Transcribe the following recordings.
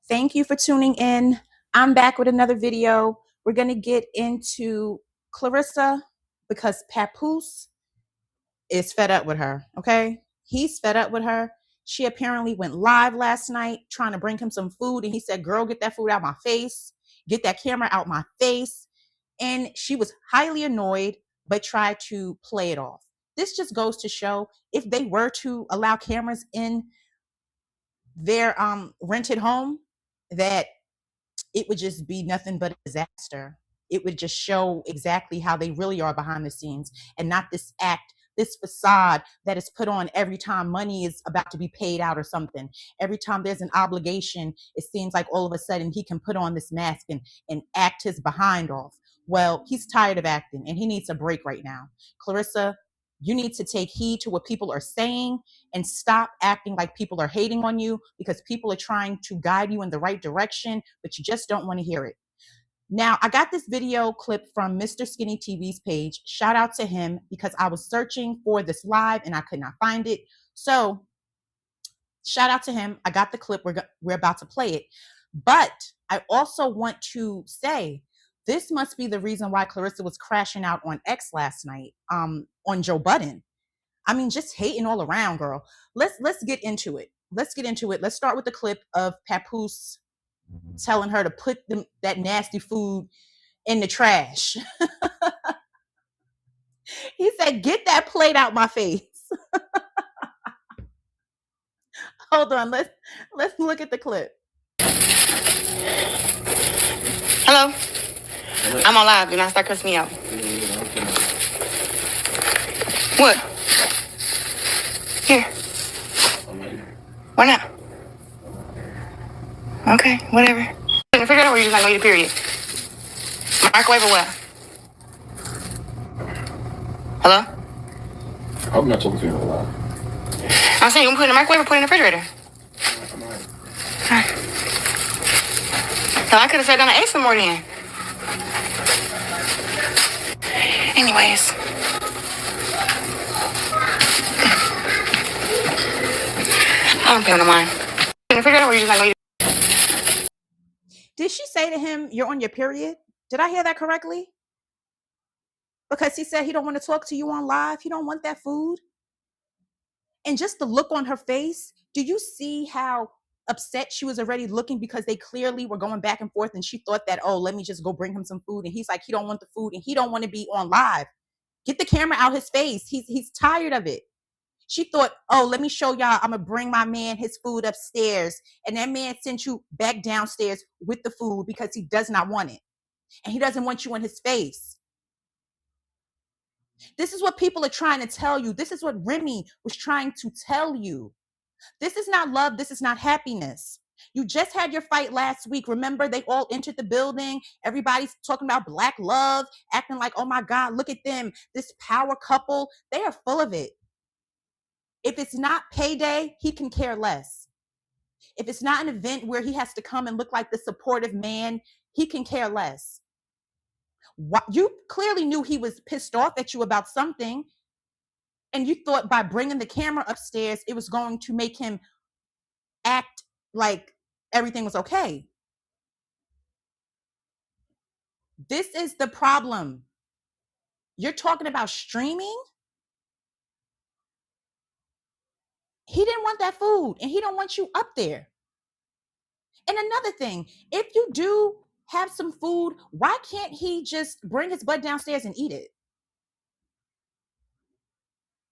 Thank you for tuning in. I'm back with another video. We're going to get into Claressa because Papoose is fed up with her, okay? He's fed up with her. She apparently went live last night trying to bring him some food, and he said, girl, get that food out my face. Get that camera out my face. And she was highly annoyed, but tried to play it off. This just goes to show if they were to allow cameras in their rented home, that it would just be nothing but a disaster. It would just show exactly how they really are behind the scenes, and not this act, this facade that is put on every time money is about to be paid out or something. Every time there's an obligation, it seems like all of a sudden he can put on this mask and act his behind off. Well, he's tired of acting and he needs a break right now. Claressa, you need to take heed to what people are saying and stop acting like people are hating on you, because people are trying to guide you in the right direction, but you just don't want to hear it. Now, I got this video clip from Mr. Skinny TV's page. Shout out to him, because I was searching for this live and I could not find it. So shout out to him. I got the clip. We're about to play it. But I also want to say, this must be the reason why Claressa was crashing out on X last night, on Joe Budden. I mean, just hating all around, girl. Let's get into it. Let's get into it. Let's start with the clip of Papoose telling her to put that nasty food in the trash. He said, get that plate out my face. Hold on, let's look at the clip. Hello? I'm on live. Do not start cussing me out. What? Here. Why not? Okay, whatever. In the refrigerator, or you just not gonna eat a period? Microwave or what? Hello? I'm not talking to you a lot. I'm saying you can put it in the microwave or put it in the refrigerator. Alright. So I could have sat down and ate some more then. Anyways. I don't pay no mind. In the refrigerator, or you just not gonna eat. Did she say to him, you're on your period? Did I hear that correctly? Because he said he don't want to talk to you on live. He don't want that food. And just the look on her face, do you see how upset she was already looking, because they clearly were going back and forth, and she thought that, oh, let me just go bring him some food. And he's like, he don't want the food and he don't want to be on live. Get the camera out his face. He's tired of it. She thought, oh, let me show y'all. I'm going to bring my man his food upstairs. And that man sent you back downstairs with the food because he does not want it. And he doesn't want you in his face. This is what people are trying to tell you. This is what Remy was trying to tell you. This is not love. This is not happiness. You just had your fight last week. Remember, they all entered the building. Everybody's talking about black love, acting like, oh my God, look at them. This power couple, they are full of it. If it's not payday, he can care less. If it's not an event where he has to come and look like the supportive man, he can care less. You clearly knew he was pissed off at you about something, and you thought by bringing the camera upstairs, it was going to make him act like everything was okay. This is the problem. You're talking about streaming. He didn't want that food, and he don't want you up there. And another thing, if you do have some food, why can't he just bring his butt downstairs and eat it?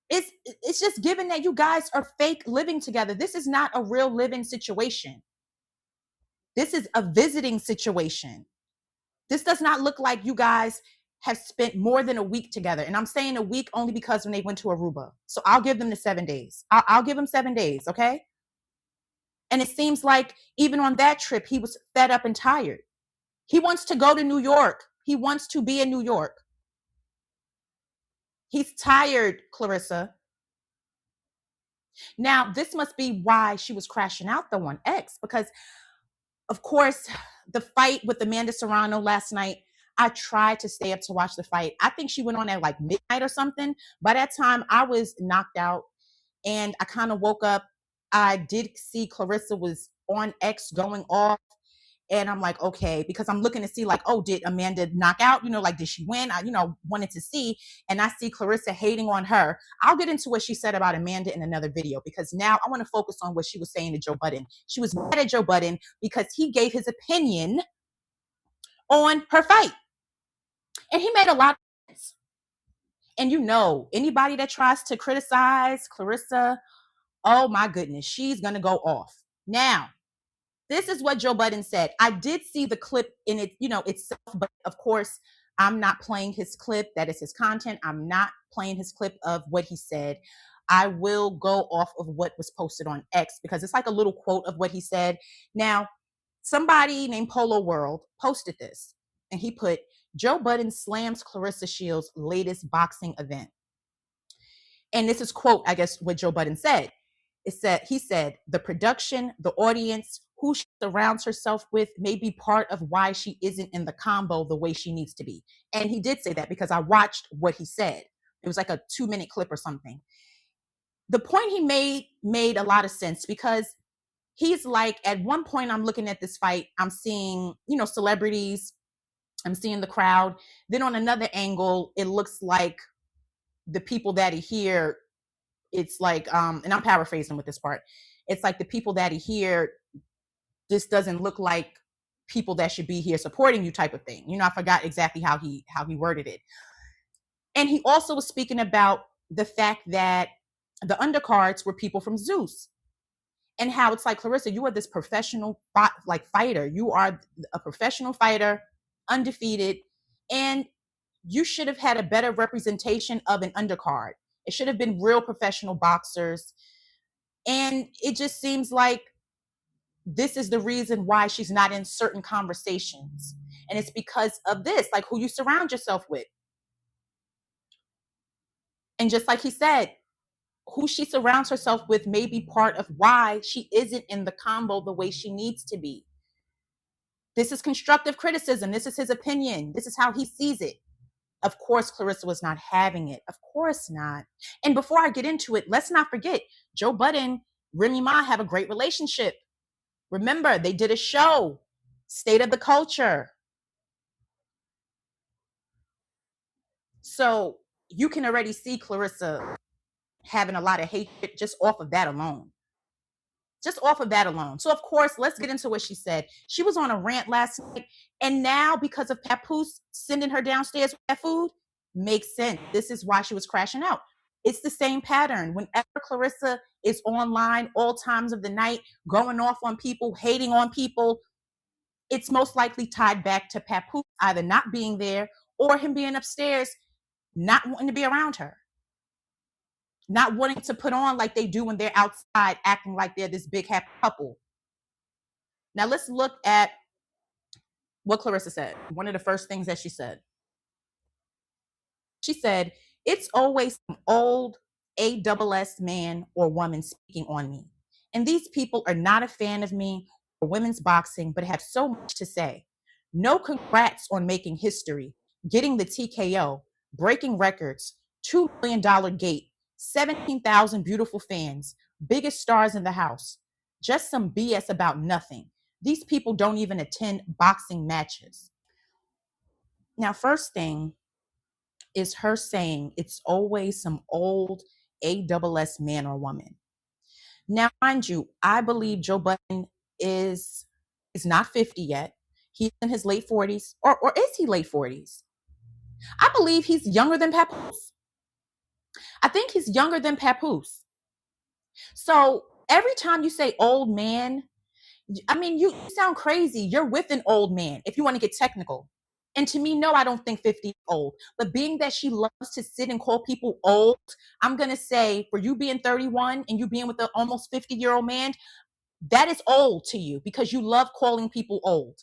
It's just given that you guys are fake living together. This is not a real living situation. This is a visiting situation. This does not look like you guys have spent more than a week together. And I'm saying a week only because when they went to Aruba. So I'll give them the 7 days. I'll give them 7 days, okay? And it seems like even on that trip, he was fed up and tired. He wants to go to New York. He wants to be in New York. He's tired, Claressa. Now, this must be why she was crashing out though on X, because of course, the fight with Amanda Serrano last night, I tried to stay up to watch the fight. I think she went on at like midnight or something. By that time, I was knocked out and I kind of woke up. I did see Claressa was on X going off And I'm like, okay, because I'm looking to see like, oh, did Amanda knock out? Like, did she win? I, wanted to see. And I see Claressa hating on her. I'll get into what she said about Amanda in another video, because now I want to focus on what she was saying to Joe Budden. She was mad at Joe Budden because he gave his opinion on her fight. And he made a lot of sense. And anybody that tries to criticize Claressa, oh my goodness, she's going to go off. Now, this is what Joe Budden said. I did see the clip in it, itself, but of course, I'm not playing his clip. That is his content. I'm not playing his clip of what he said. I will go off of what was posted on X, because it's like a little quote of what he said. Now, somebody named Polo World posted this, and he put, Joe Budden slams Claressa Shields' latest boxing event. And this is quote, I guess, what Joe Budden said. He said, the production, the audience, who she surrounds herself with may be part of why she isn't in the combo the way she needs to be. And he did say that, because I watched what he said. It was like a 2-minute clip or something. The point he made a lot of sense, because he's like, at one point I'm looking at this fight, I'm seeing, celebrities, I'm seeing the crowd. Then on another angle, it looks like the people that are here, it's like, and I'm paraphrasing with this part, it's like the people that are here, this doesn't look like people that should be here supporting you, type of thing. I forgot exactly how he worded it. And he also was speaking about the fact that the undercards were people from Zeus, and how it's like, Claressa, you are this professional fighter. You are a professional fighter, undefeated, and you should have had a better representation of an undercard. It should have been real professional boxers. And it just seems like this is the reason why she's not in certain conversations. And it's because of this, like who you surround yourself with. And just like he said, who she surrounds herself with may be part of why she isn't in the combo the way she needs to be. This is constructive criticism. This is his opinion. This is how he sees it. Of course, Claressa was not having it. Of course not. And before I get into it, let's not forget, Joe Budden, Remy Ma have a great relationship. Remember, they did a show, State of the Culture. So you can already see Claressa having a lot of hatred just off of that alone. Just off of that alone. So, of course, let's get into what she said. She was on a rant last night, and now because of Papoose sending her downstairs with that food, makes sense. This is why she was crashing out. It's the same pattern. Whenever Claressa is online all times of the night, going off on people, hating on people, it's most likely tied back to Papoose either not being there or him being upstairs, not wanting to be around her. Not wanting to put on like they do when they're outside, acting like they're this big happy couple. Now let's look at what Claressa said. One of the first things that she said. She said, it's always some old ASS man or woman speaking on me. And these people are not a fan of me or women's boxing, but have so much to say. No congrats on making history, getting the TKO, breaking records, $2 million gate, 17,000 beautiful fans, biggest stars in the house. Just some BS about nothing. These people don't even attend boxing matches. Now, first thing is her saying it's always some old ASS man or woman. Now, mind you, I believe Joe Budden is not 50 yet. He's in his late 40s, or is he late 40s? I believe he's younger than Papoose. I think he's younger than Papoose. So every time you say old man, I mean, you sound crazy. You're with an old man, if you want to get technical. And to me, no, I don't think 50 is old. But being that she loves to sit and call people old, I'm going to say, for you being 31 and you being with an almost 50-year-old man, that is old to you because you love calling people old.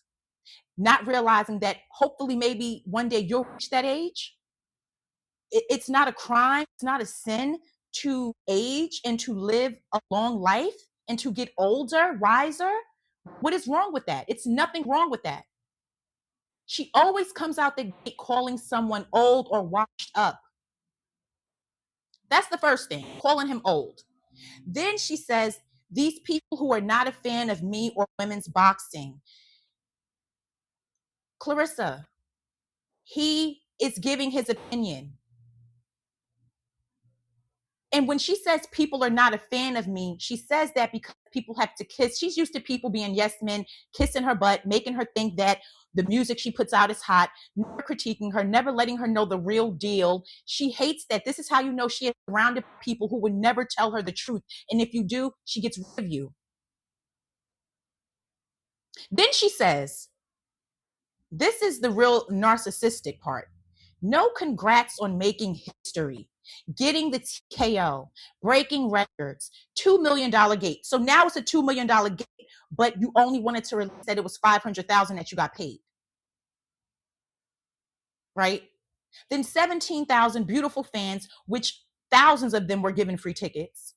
Not realizing that hopefully maybe one day you'll reach that age. It's not a crime. It's not a sin to age and to live a long life and to get older, wiser. What is wrong with that? It's nothing wrong with that. She always comes out the gate calling someone old or washed up. That's the first thing, calling him old. Then she says, these people who are not a fan of me or women's boxing, Claressa, he is giving his opinion. And when she says people are not a fan of me, she says that because people have to kiss. She's used to people being yes men, kissing her butt, making her think that the music she puts out is hot, never critiquing her, never letting her know the real deal. She hates that. This is how you know she is surrounded by people who would never tell her the truth. And if you do, she gets rid of you. Then she says, this is the real narcissistic part. No congrats on making history, getting the TKO, breaking records, $2 million gate. So now it's a $2 million gate, but you only wanted to release that it was $500,000 that you got paid. Right? Then 17,000 beautiful fans, which thousands of them were given free tickets.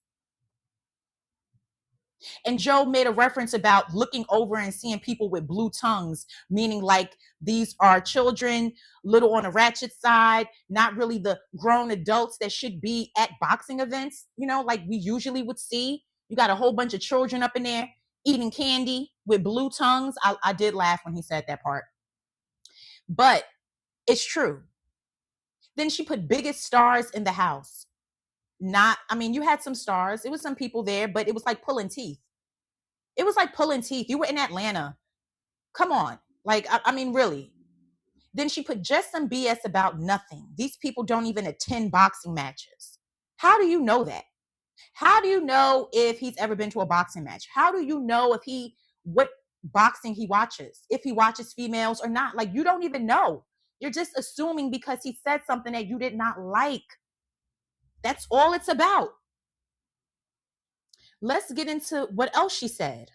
And Joe made a reference about looking over and seeing people with blue tongues, meaning like these are children, little on the ratchet side, not really the grown adults that should be at boxing events, you know, like we usually would see. You got a whole bunch of children up in there eating candy with blue tongues. I did laugh when he said that part. But it's true. Then she put biggest stars in the house. Not, I mean, you had some stars. It was some people there, but it was like pulling teeth. It was like pulling teeth. You were in Atlanta. Come on. Like, I mean, really. Then she put just some BS about nothing. These people don't even attend boxing matches. How do you know that? How do you know if he's ever been to a boxing match? How do you know if what boxing he watches? If he watches females or not? Like, you don't even know. You're just assuming because he said something that you did not like. That's all it's about. Let's get into what else she said.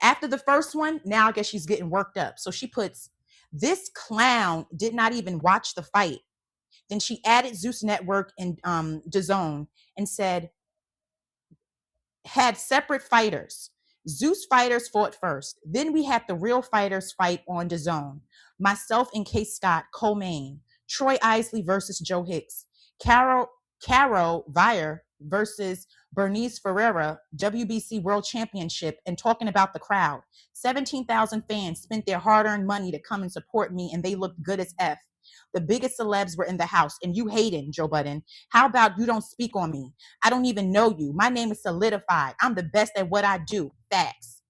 After the first one, now I guess she's getting worked up. So she puts, this clown did not even watch the fight. Then she added Zeus Network and DAZN and said, had separate fighters. Zeus fighters fought first. Then we had the real fighters fight on DAZN. Myself and Kay Scott co-main. Troy Isley versus Joe Hicks. Caro Vire versus Bernice Ferreira, WBC World Championship, and talking about the crowd. 17,000 fans spent their hard-earned money to come and support me, and they looked good as F. The biggest celebs were in the house, and you hating, Joe Budden. How about you don't speak on me? I don't even know you. My name is solidified. I'm the best at what I do. Facts.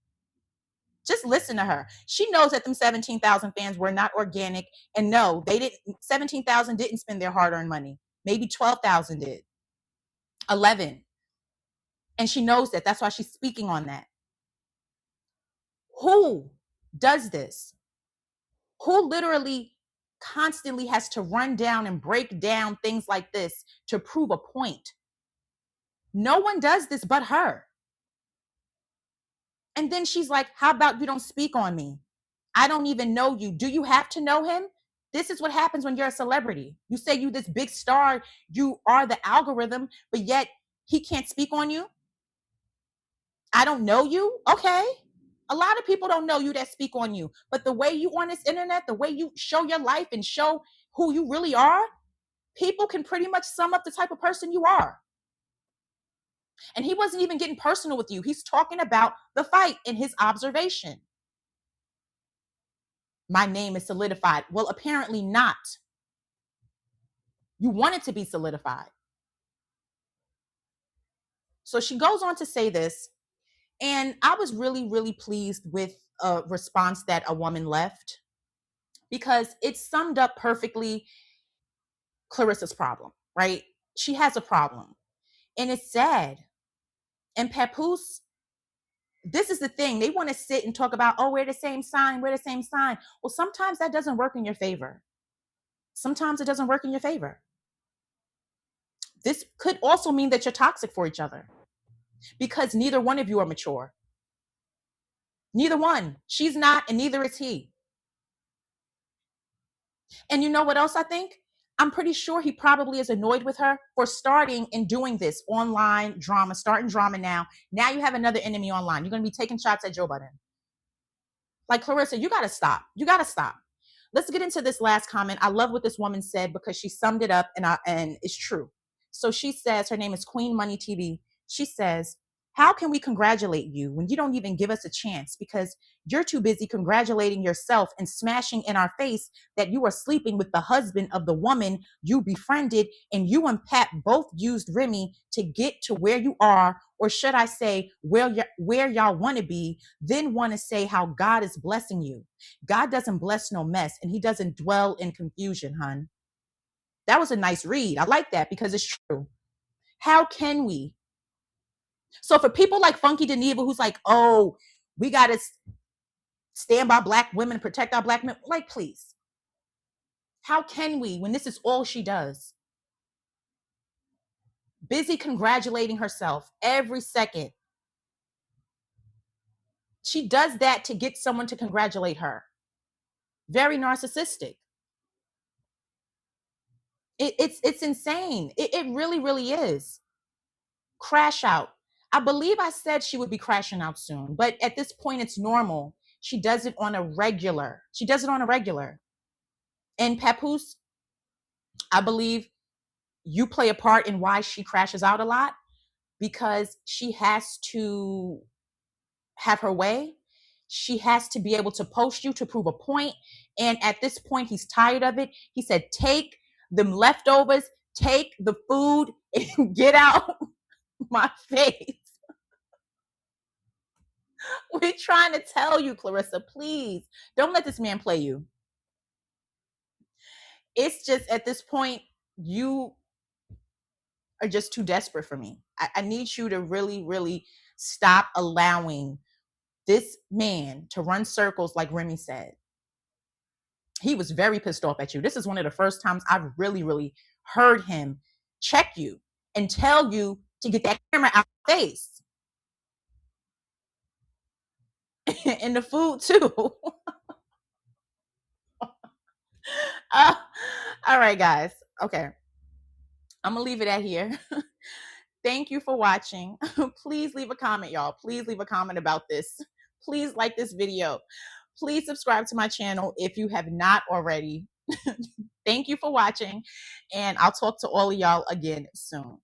Just listen to her. She knows that them 17,000 fans were not organic, and no, they didn't. 17,000 didn't spend their hard-earned money. Maybe 12,000 did. 11. And she knows that. That's why she's speaking on that. Who does this? Who literally constantly has to run down and break down things like this to prove a point? No one does this but her. And then she's like, how about you don't speak on me? I don't even know you. Do you have to know him? This is what happens when you're a celebrity. You say you this big star, you are the algorithm, but yet he can't speak on you. I don't know you. Okay. A lot of people don't know you that speak on you, but the way you on this internet, the way you show your life and show who you really are, people can pretty much sum up the type of person you are. And he wasn't even getting personal with you. He's talking about the fight in his observation. My name is solidified. Well, apparently not. You want it to be solidified. So she goes on to say this, and I was really, really pleased with a response that a woman left because it summed up perfectly Claressa's problem, right? She has a problem, and it's sad. And Papoose, this is the thing. They want to sit and talk about, oh, we're the same sign, we're the same sign. Well, sometimes that doesn't work in your favor. Sometimes it doesn't work in your favor. This could also mean that you're toxic for each other because neither one of you are mature. Neither one. She's not, and neither is he. And you know what else I think? I'm pretty sure he probably is annoyed with her for starting and doing this online drama, starting drama now. Now you have another enemy online. You're going to be taking shots at Joe Budden. Like, Claressa, you got to stop. You got to stop. Let's get into this last comment. I love what this woman said because she summed it up and it's true. So she says, her name is Queen Money TV. She says, How can we congratulate you when you don't even give us a chance because you're too busy congratulating yourself and smashing in our face that you are sleeping with the husband of the woman you befriended, and you and Pat both used Remy to get to where you are, or should I say where y'all want to be, then want to say how God is blessing you. God doesn't bless no mess, and he doesn't dwell in confusion, hun. That was a nice read. I like that because it's true. How can we? So for people like Funky Deneva, who's like, oh, we got to stand by black women, protect our black men, like, please. How can we when this is all she does? Busy congratulating herself every second. She does that to get someone to congratulate her. Very narcissistic. It's insane. It really, really is. Crash out. I believe I said she would be crashing out soon, but at this point, it's normal. She does it on a regular. And Papoose, I believe you play a part in why she crashes out a lot, because she has to have her way. She has to be able to post you to prove a point. And at this point, he's tired of it. He said, take them leftovers, take the food, and get out my face. We're trying to tell you, Claressa, please don't let this man play you. It's just at this point, you are just too desperate for me. I need you to really, really stop allowing this man to run circles like Remy said. He was very pissed off at you. This is one of the first times I've really, really heard him check you and tell you to get that camera out of your face. And the food too. All right, guys. Okay. I'm going to leave it at here. Thank you for watching. Please leave a comment, y'all. Please leave a comment about this. Please like this video. Please subscribe to my channel if you have not already. Thank you for watching, and I'll talk to all of y'all again soon.